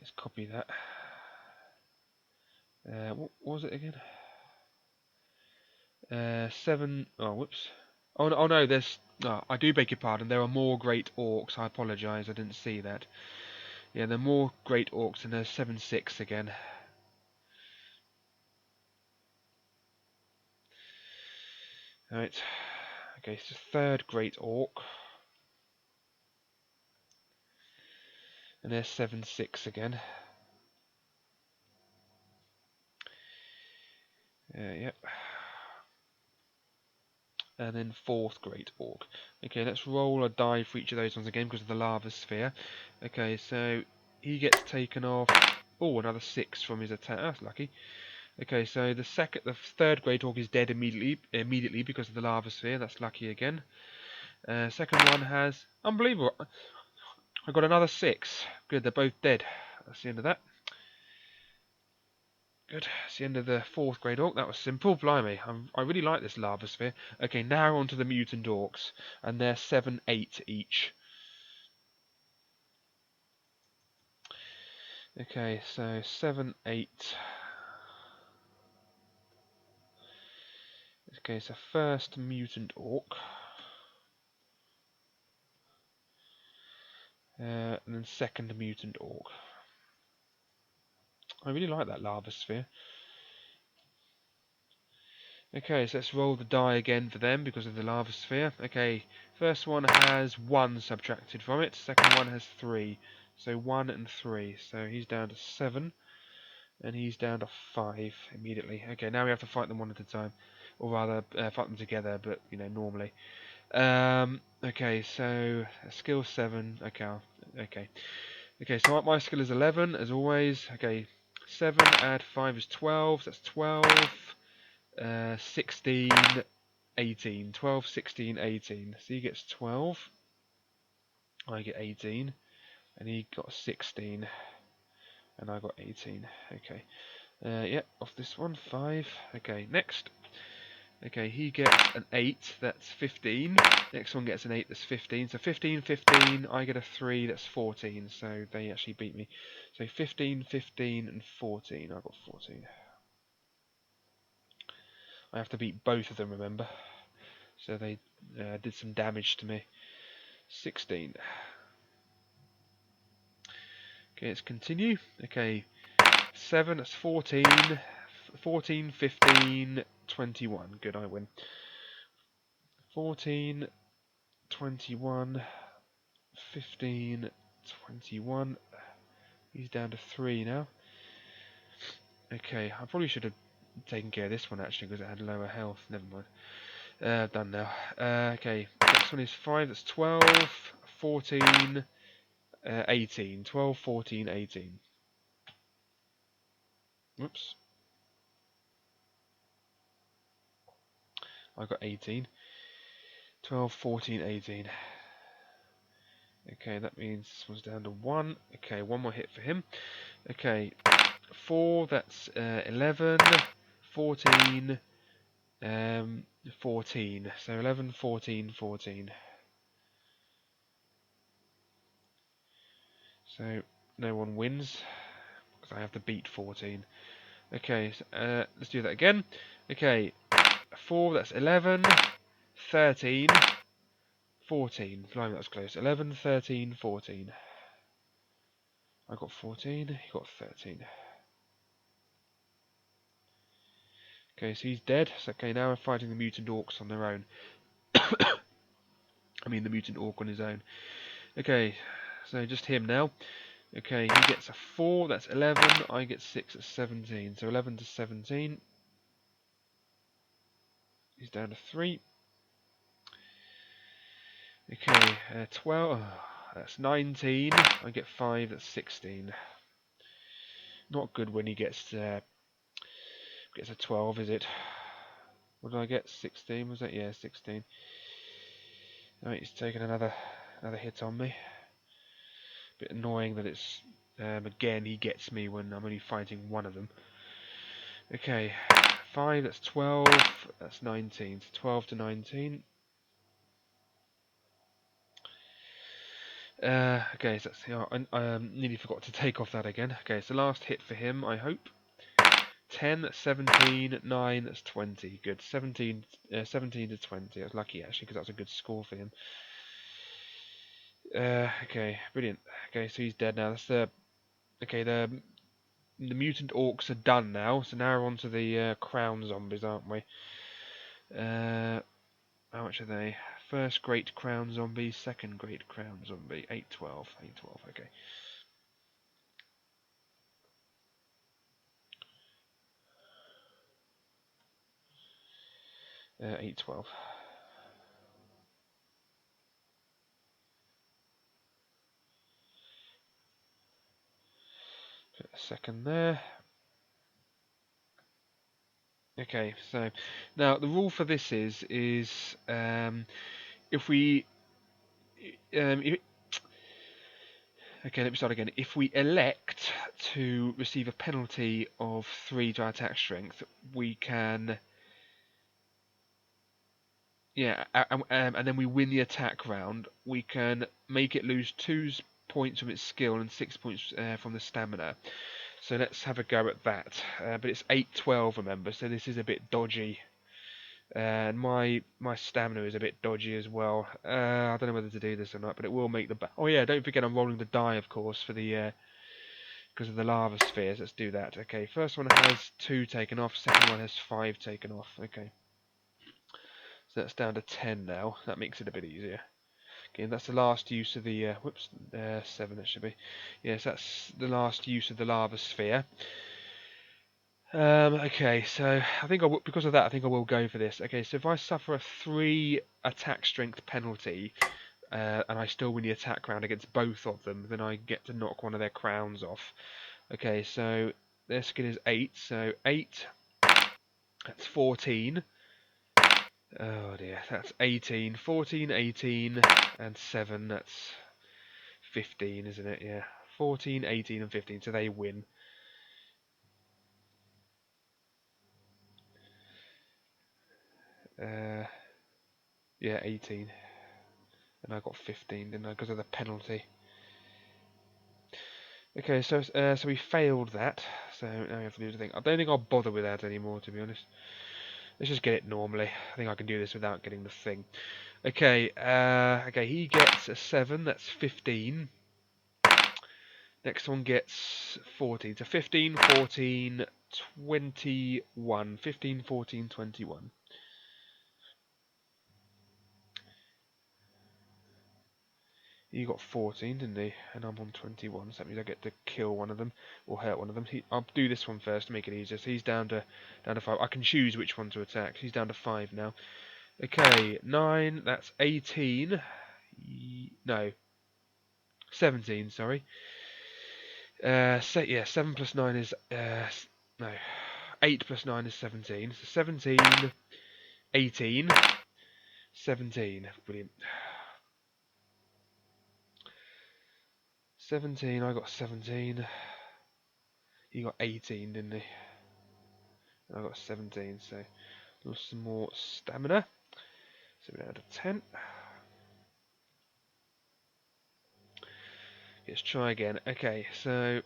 let's copy that. What was it again? 7. Oh, whoops. Oh no, there's. Oh, I do beg your pardon. There are more Great Orcs. I apologise. I didn't see that. Yeah, there are more Great Orcs, and there's 7, 6 again. Right. Okay, so third Great Orc. And there's 7-6 again. Yep. And then 4th Great Orc. Okay, let's roll a die for each of those ones again because of the lava sphere. Okay, so he gets taken off. Oh, another 6 from his attack. That's lucky. Okay, so the 3rd Great Orc is dead immediately because of the lava sphere. That's lucky again. Second one has unbelievable. I got another 6. Good, they're both dead. That's the end of that. Good. That's the end of the 4th Great Orc. That was simple. Blimey, I really like this lava sphere. Okay, now on to the mutant orcs, and they're 7-8 each. Okay, so 7-8. Okay, so first mutant orc, and then second mutant orc. I really like that lava sphere. Okay, so let's roll the die again for them because of the lava sphere. Okay, first one has 1 subtracted from it, second one has 3. So 1 and 3, so he's down to 7, and he's down to 5 immediately. Okay, now we have to fight them one at a time, or rather, fight them together, but, you know, normally. Okay, so, skill 7, okay. Okay, so my skill is 11, as always. Okay, 7 add 5 is 12, that's 12. 16, 18. 12, 16, 18. So he gets 12. I get 18. And he got 16. And I got 18. Okay. Yep, off this one. 5. Okay, next. Okay, he gets an 8. That's 15. Next one gets an 8. That's 15. So 15, 15. I get a 3. That's 14. So they actually beat me. So 15, 15, and 14. I got 14. I have to beat both of them, remember? So they did some damage to me. 16. Okay, let's continue. Okay, 7, that's 14. 14, 15, 21. Good, I win. 14, 21, 15, 21. He's down to 3 now. Okay, I probably should have taken care of this one actually because it had lower health. Never mind. Done now. Okay, next one is 5, that's 12, 14, 18. 12, 14, 18. Whoops. I got 18. 12, 14, 18. Okay, that means this one's down to 1. Okay, one more hit for him. Okay, 4, that's 11, 14, 14. So 11, 14, 14. So no one wins because I have to beat 14. Okay, so, let's do that again. Okay, 4, that's 11, 13, 14. Blimey, that was close. 11, 13, 14. I got 14, he got 13. Okay, so he's dead. So, okay, now we're fighting the mutant orcs on their own. I mean the mutant orc on his own. Okay, so just him now. Okay, he gets a 4, that's 11. I get 6, that's 17. So 11 to 17. He's down to 3. Okay, 12. That's 19. I get 5, that's 16. Not good when he gets a 12, is it? What did I get? 16, was that? Yeah, 16. Alright, he's taken another hit on me. Bit annoying that it's again he gets me when I'm only fighting one of them. Okay, 5, that's 12, that's 19, so 12 to 19. Okay, so that's, I nearly forgot to take off that again. Okay, so last hit for him, I hope. 10, that's 17, 9, that's 20. Good, 17 to 20. I was lucky actually because that was a good score for him. Okay, brilliant. Okay, so he's dead now. That's okay. The mutant orcs are done now, so now we're on to the crown zombies, aren't we? How much are they? First great crown zombie, second great crown zombie, 812, 812, okay. 8, 12. Put a second there. Okay, so now the rule for this is if we if, okay, let me start again. If we elect to receive a penalty of 3 to our attack strength, we can, yeah, and then we win the attack round. We can make it lose 2 points from its skill and 6 points from the stamina. So let's have a go at that. But it's 8, 12, remember, so this is a bit dodgy. And my stamina is a bit dodgy as well. I don't know whether to do this or not, but it will make the... Oh yeah, don't forget I'm rolling the die, of course, for the because of the lava spheres. Let's do that. Okay, first one has 2 taken off, second one has 5 taken off. Okay, so that's down to 10 now. That makes it a bit easier. Okay, that's the last use of the... 7 it should be. Yes, that's the last use of the lava sphere. Okay, so I think because of that, I think I will go for this. Okay, so if I suffer a 3 attack strength penalty, and I still win the attack round against both of them, then I get to knock one of their crowns off. Okay, so their skill is 8, so 8, that's 14. Oh dear, that's 18. 14, 18, and 7, that's 15, isn't it? Yeah, 14, 18, and 15, so they win. Yeah, 18. And I got 15, didn't I, because of the penalty. Okay, so we failed that, so now we have to do the thing. I don't think I'll bother with that anymore, to be honest. Let's just get it normally. I think I can do this without getting the thing. Okay, okay, he gets a 7, that's 15. Next one gets 14, so 15, 14, 21. 15, 14, 21. He got 14, didn't he? And I'm on 21, so that means I get to kill one of them, or hurt one of them. I'll do this one first to make it easier. So he's down to 5. I can choose which one to attack. He's down to 5 now. Okay, 9, that's 18. No, 17, sorry. Yeah, 7 plus 9 is... no, 8 plus 9 is 17. So 17, 18, 17. Brilliant. 17, I got 17. He got 18, didn't he? I got 17, so some more stamina. So we're down to 10. Let's try again. Okay, so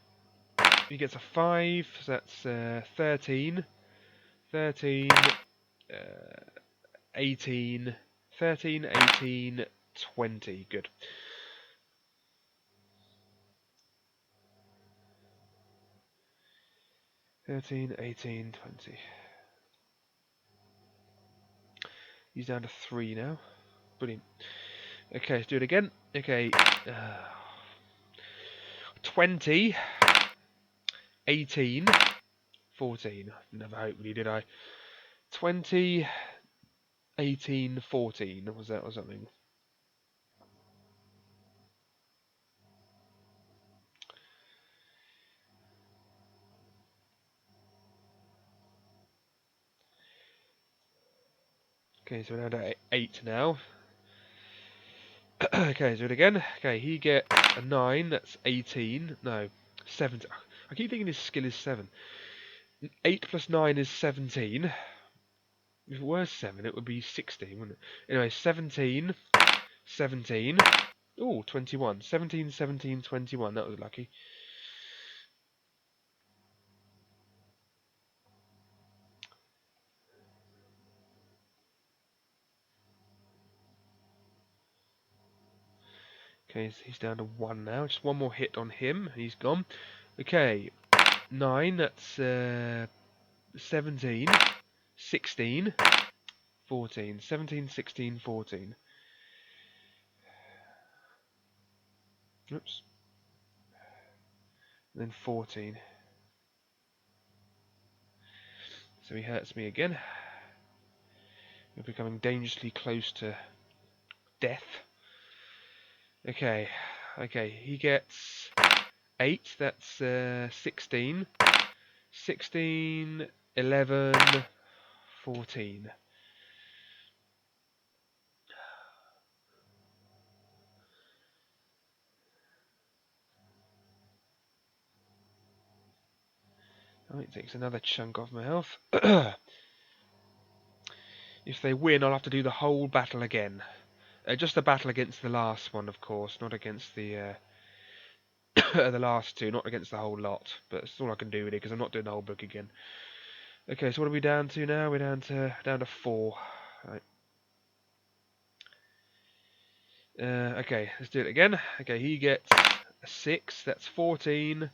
he gets a 5, so that's 13. 13, 18, 13, 18, 20. Good. 13, 18, 20. He's down to 3 now. Brilliant. Okay, let's do it again. Okay. 20, 18, 14. Never hoped really, did I? 20, 18, 14. Was that or something? Okay, so we're down to 8 now. Okay, do it again. Okay, he gets a 9, that's 18. No, 7. I keep thinking his skill is 7. 8 plus 9 is 17. If it were 7, it would be 16, wouldn't it? Anyway, 17, 17. Oh, 21. 17, 17, 21. That was lucky. Okay, so he's down to 1 now. Just one more hit on him, and he's gone. Okay, 9, that's 17, 16, 14. 17, 16, 14. Oops. And then 14. So he hurts me again. You're becoming dangerously close to death. Okay, he gets 8, that's 16. 16, 11, 14. Oh, it takes another chunk off my health. If they win, I'll have to do the whole battle again. Just the battle against the last one, of course, not against the the last two, not against the whole lot. But it's all I can do really, because I'm not doing the whole book again. Okay, so what are we down to now? We're down to 4. Right. Okay, let's do it again. Okay, he gets a 6. That's 14.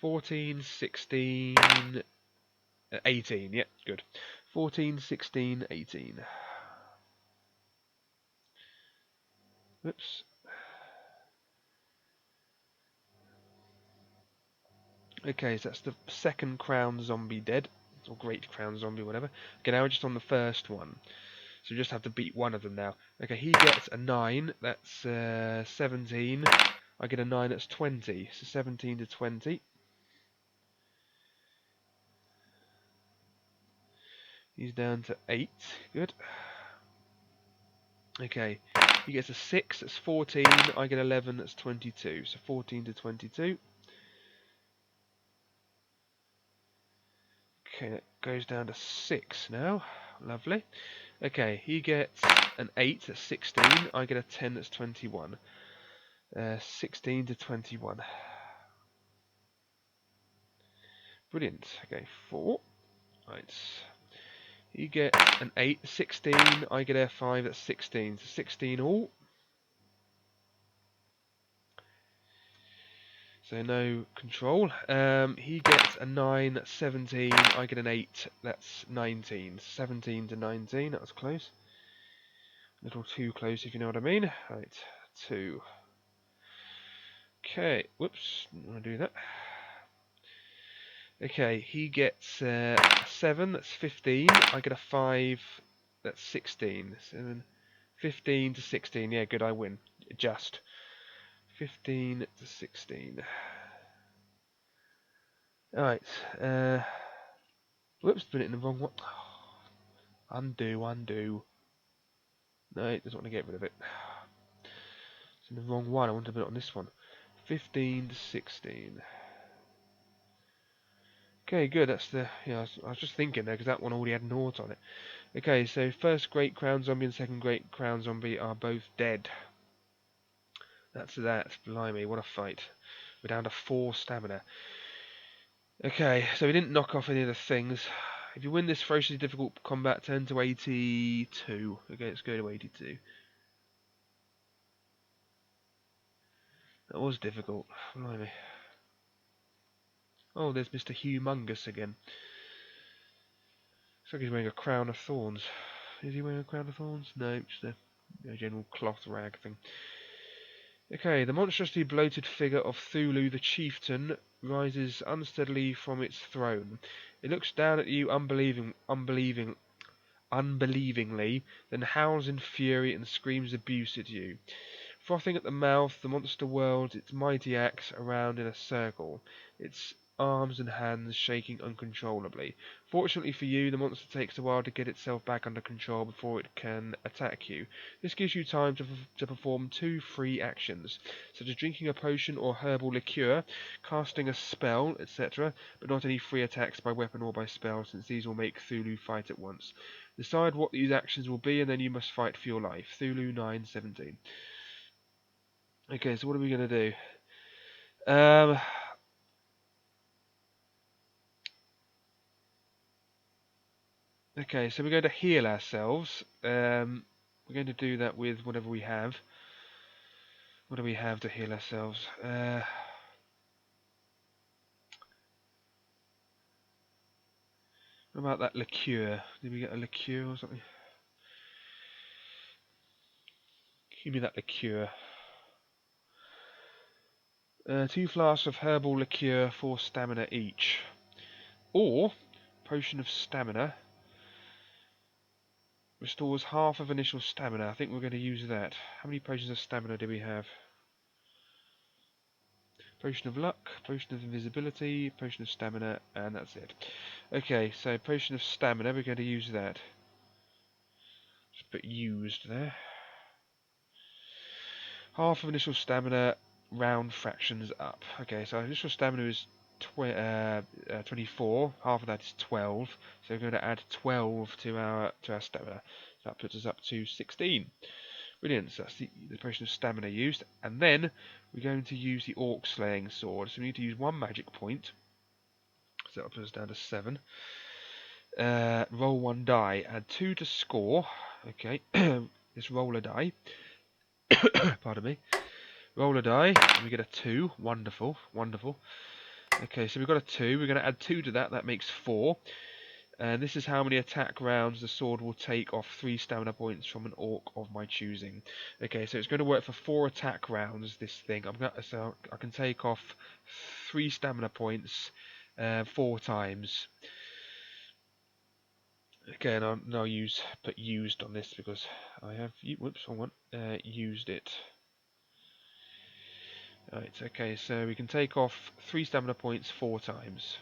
14, 16, 18. Yep, good. 14, 16, 18. Oops. Okay, so that's the second crown zombie dead. Or great crown zombie, whatever. Okay, now we're just on the first one. So we just have to beat one of them now. Okay, he gets a 9. That's 17. I get a 9, that's 20. So 17 to 20. He's down to 8. Good. Okay, he gets a 6, that's 14. I get 11, that's 22. So 14 to 22. Okay, that goes down to 6 now. Lovely. Okay, he gets an 8, that's 16. I get a 10, that's 21. 16 to 21. Brilliant. Okay, 4. Right. He gets an 8, 16. I get a 5, that's 16. So 16 all. So no control. He gets a 9, that's 17. I get an 8, that's 19. 17 to 19, that was close. A little too close, if you know what I mean. Right, 2. Okay, whoops, didn't want to do that. Okay, he gets a 7, that's 15. I get a 5, that's 16. 7, 15 to 16. Yeah, good, I win. Just. 15 to 16. Alright, whoops, put it in the wrong one. Undo. No, it doesn't want to get rid of it. It's in the wrong one, I want to put it on this one. 15 to 16. Okay, good, that's the... Yeah, I was just thinking there, because that one already had naught on it. Okay, so first Great Crown Zombie and second Great Crown Zombie are both dead. That's that. Blimey, what a fight. We're down to 4 stamina. Okay, so we didn't knock off any of the things. If you win this ferociously difficult combat, turn to 82. Okay, let's go to 82. That was difficult. Blimey. Oh, there's Mr. Humongous again. Looks like he's wearing a crown of thorns. Is he wearing a crown of thorns? No, just a general cloth rag thing. Okay, the monstrously bloated figure of Thulu the chieftain rises unsteadily from its throne. It looks down at you unbelievingly, then howls in fury and screams abuse at you. Frothing at the mouth, the monster whirls its mighty axe around in a circle, its arms and hands shaking uncontrollably. Fortunately for you, the monster takes a while to get itself back under control before it can attack you. This gives you time to perform 2 free actions, such as drinking a potion or herbal liqueur, casting a spell, etc., but not any free attacks by weapon or by spell, since these will make Thulu fight at once. Decide what these actions will be, and then you must fight for your life. Thulu 9:17. Okay, so what are we going to do? Okay, so we're going to heal ourselves. We're going to do that with whatever we have. What do we have to heal ourselves? What about that liqueur? Did we get a liqueur or something? Give me that liqueur. 2 flasks of herbal liqueur, 4 stamina each. Or, potion of stamina. Restores half of initial stamina. I think we're going to use that. How many potions of stamina do we have? Potion of luck, potion of invisibility, potion of stamina, and that's it. Okay, so potion of stamina, we're going to use that. Just put used there. Half of initial stamina, round fractions up. Okay, so initial stamina is 24, half of that is 12, so we're going to add 12 to our stamina. So that puts us up to 16. Brilliant, so that's the potion of stamina used. And then we're going to use the orc slaying sword. So we need to use 1 magic point. So that'll put us down to 7. Roll 1 die, add 2 to score. Okay, let's roll a die. Pardon me. Roll a die, and we get a 2. Wonderful, wonderful. Okay, so we've got a 2. We're going to add 2 to that. That makes 4. And this is how many attack rounds the sword will take off 3 stamina points from an orc of my choosing. Okay, so it's going to work for 4 attack rounds, this thing. So I can take off 3 stamina points 4 times. Okay, and I'll put used on this because I have, whoops, wrong one, used it. Right, okay, so we can take off 3 stamina points 4 times.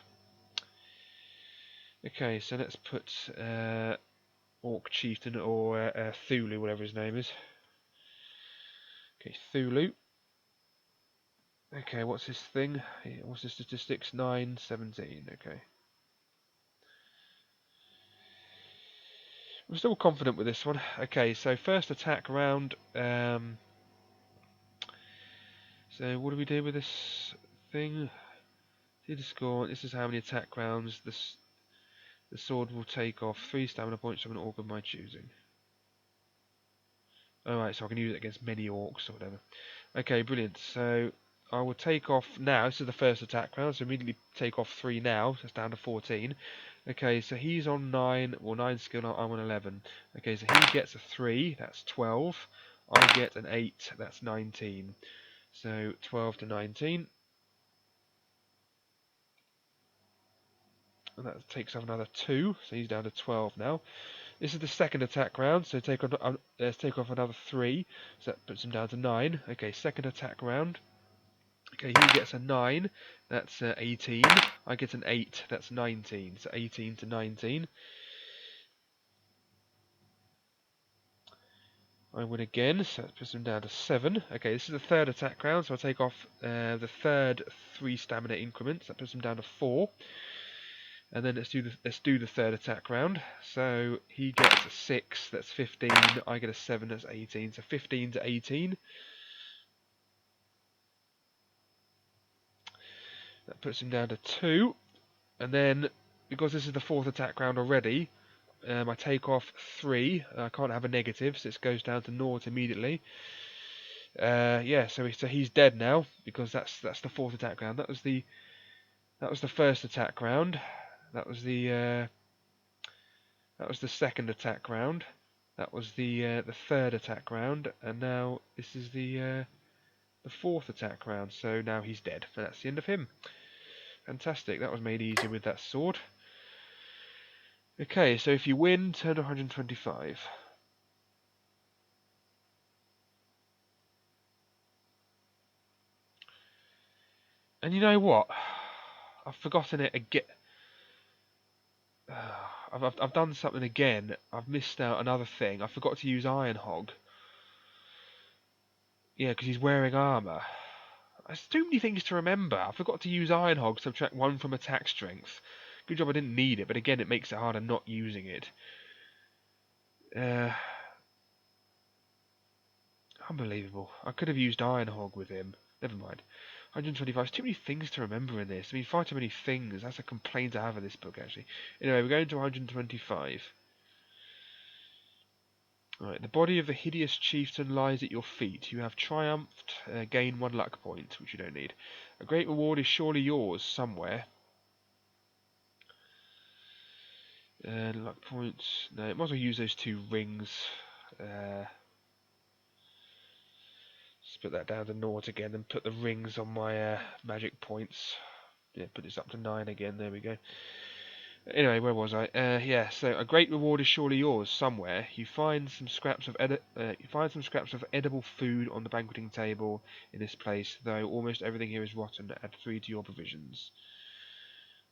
Okay, so let's put Orc Chieftain or Thulu, whatever his name is. Okay, Thulu. Okay, what's his thing? What's his statistics? 9, 17, okay. I'm still confident with this one. Okay, so first attack round. So what do we do with this thing? See the score. This is how many attack rounds the sword will take off 3 stamina points from an orc of my choosing. Alright, so I can use it against many orcs or whatever. Okay, brilliant. So I will take off now. This is the first attack round, so immediately take off 3 now. So it's down to 14. Okay, so he's on 9, well 9 skill, I'm on 11. Okay, so he gets a 3, that's 12. I get an 8, that's 19. So 12 to 19. And that takes off another 2, so he's down to 12 now. This is the second attack round, so let's take off another 3, so that puts him down to 9. Okay, second attack round. Okay, he gets a 9, that's 18. I get an 8, that's 19. So 18 to 19. I win again, so that puts him down to 7. Okay, this is the third attack round, so I'll take off the third 3 stamina increments. That puts him down to 4. And then let's do the third attack round. So he gets a 6, that's 15. I get a 7, that's 18. So 15 to 18. That puts him down to 2. And then, because this is the fourth attack round already, I take off 3. I can't have a negative, so it goes down to 0 immediately. Yeah, so he's dead now because that's the fourth attack round. That was the first attack round. That was the second attack round. That was the third attack round, and now this is the fourth attack round. So now he's dead, and that's the end of him. Fantastic. That was made easier with that sword. Okay, so if you win, turn 125. And you know what? I've forgotten it again. I've done something again. I've missed out another thing. I forgot to use Iron Hog. Yeah, because he's wearing armour. There's too many things to remember. I forgot to use Iron Hog, subtract 1 from attack strength. Good job I didn't need it, but again it makes it harder not using it. Unbelievable. I could have used Iron Hog with him. Never mind. 125. There's too many things to remember in this. I mean, far too many things. That's a complaint I have in this book, actually. Anyway, we're going to 125. Right, the body of the hideous chieftain lies at your feet. You have triumphed, gain 1 luck point, which you don't need. A great reward is surely yours somewhere. Luck points. No, might as well use those 2 rings. Just put that down to 0 again and put the rings on my magic points. Yeah, put this up to 9 again. There we go. Anyway, where was I? Yeah. So a great reward is surely yours somewhere. You find some scraps of edible food on the banqueting table in this place, though almost everything here is rotten. Add 3 to your provisions.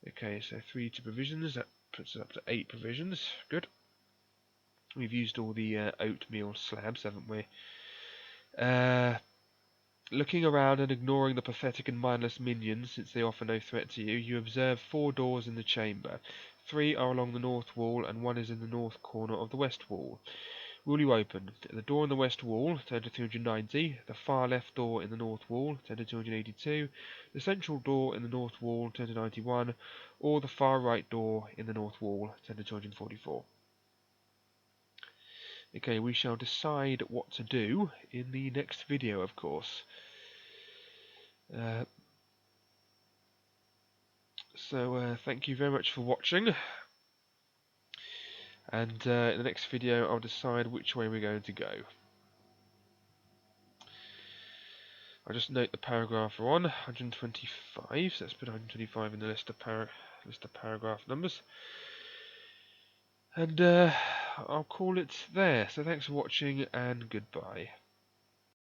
Okay, so 3 to provisions. That puts us up to 8 provisions. Good. We've used all the oatmeal slabs, haven't we? Uh, Looking around and ignoring the pathetic and mindless minions, since they offer no threat to you, you observe 4 doors in the chamber. 3 are along the north wall, and 1 is in the north corner of the west wall. Will you open? The door in the west wall, turn to 290, the far left door in the north wall, turn to 282, the central door in the north wall, turn to 91, or the far right door in the north wall, turn to 244. Okay, we shall decide what to do in the next video, of course. Thank you very much for watching, and in the next video I'll decide which way we're going to go. I'll just note the paragraph we're on, 125, so let's put 125 in the list of paragraph numbers. And I'll call it there. So thanks for watching, and goodbye.